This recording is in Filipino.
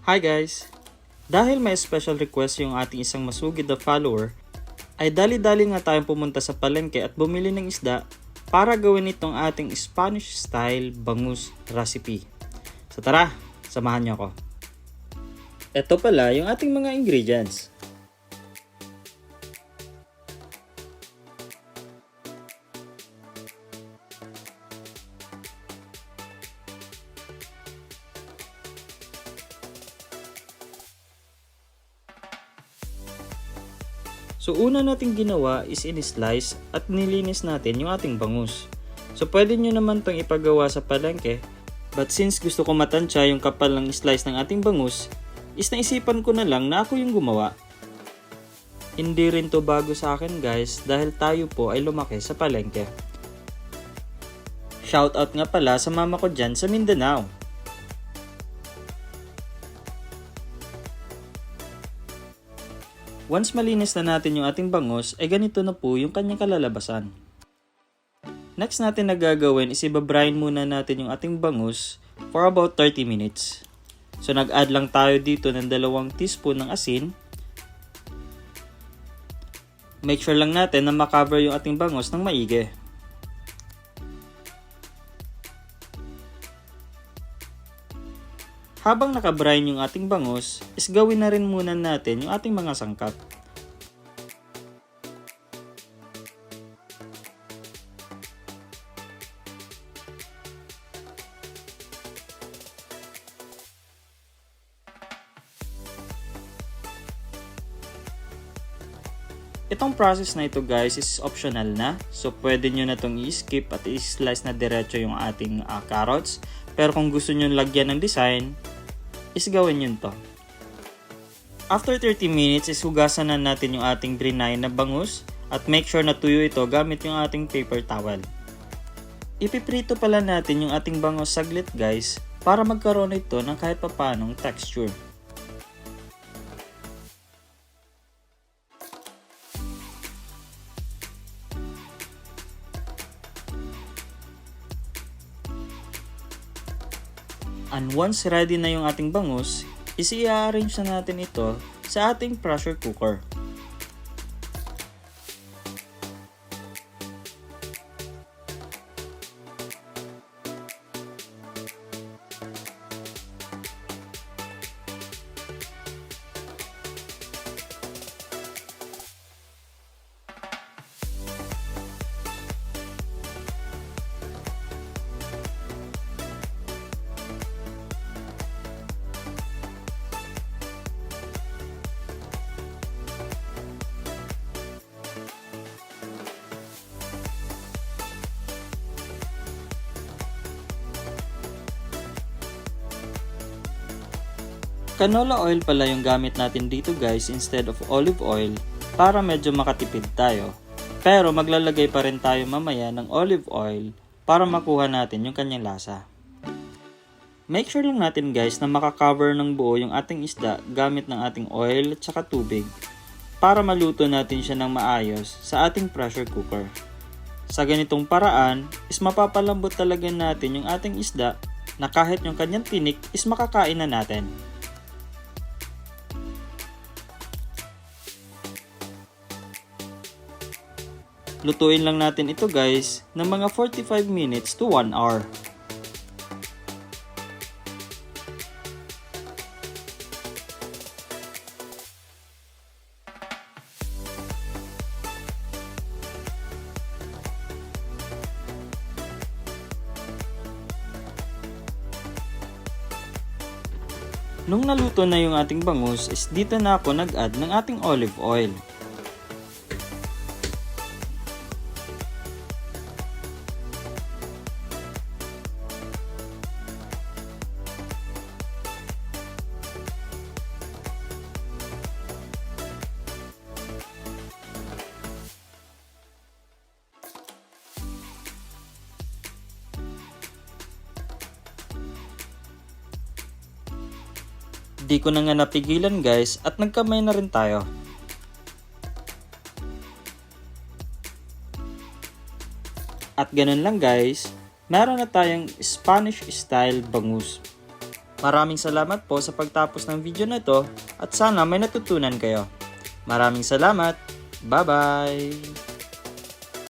Hi guys! Dahil may special request yung ating isang masugid na follower, ay dali-dali nga tayong pumunta sa palengke at bumili ng isda para gawin itong ating Spanish style bangus recipe. So tara, samahan niyo ako. Ito pala yung ating mga ingredients. So una nating ginawa is in-slice at nilinis natin yung ating bangus. So pwede nyo naman itong ipagawa sa palengke, but since gusto ko matansya yung kapal ng slice ng ating bangus, is naisipan ko na lang na ako yung gumawa. Hindi rin to bago sa akin guys dahil tayo po ay lumaki sa palengke. Shoutout nga pala sa mama ko dyan sa Mindanao. Once malinis na natin yung ating bangus, ay ganito na po yung kanyang kalalabasan. Next natin na gagawin is ibabrine muna natin yung ating bangus for about 30 minutes. So nag-add lang tayo dito ng 2 teaspoon ng asin. Make sure lang natin na makover yung ating bangus ng maigi. Habang nakabrine yung ating bangus, is gawin na rin muna natin yung ating mga sangkap. Itong process na ito guys is optional na, so pwede nyo na itong i-skip at i-slice na diretso yung ating carrots. Pero kung gusto nyo lagyan ng design, is gawin yun to. After 30 minutes is hugasan na natin yung ating brine na bangus at make sure na tuyo ito gamit yung ating paper towel. Ipiprito pala natin yung ating bangus saglit guys para magkaroon ito ng kahit papanong texture. And once ready na yung ating bangus, is i-arrange na natin ito sa ating pressure cooker. Canola oil pala yung gamit natin dito guys instead of olive oil para medyo makatipid tayo. Pero maglalagay pa rin tayo mamaya ng olive oil para makuha natin yung kanyang lasa. Make sure lang natin guys na makakover ng buo yung ating isda gamit ng ating oil at saka tubig para maluto natin siya ng maayos sa ating pressure cooker. Sa ganitong paraan is mapapalambot talaga natin yung ating isda na kahit yung kanyang tinik is makakain na natin. Lutuin lang natin ito guys ng mga 45 minutes to 1 hour. Nung naluto na yung ating bangus is dito na ako nag-add ng ating olive oil. Di ko na nga napigilan guys at nagkamay na rin tayo. At ganun lang guys, meron na tayong Spanish style bangus. Maraming salamat po sa pagtapos ng video na to at sana may natutunan kayo. Maraming salamat. Bye-bye!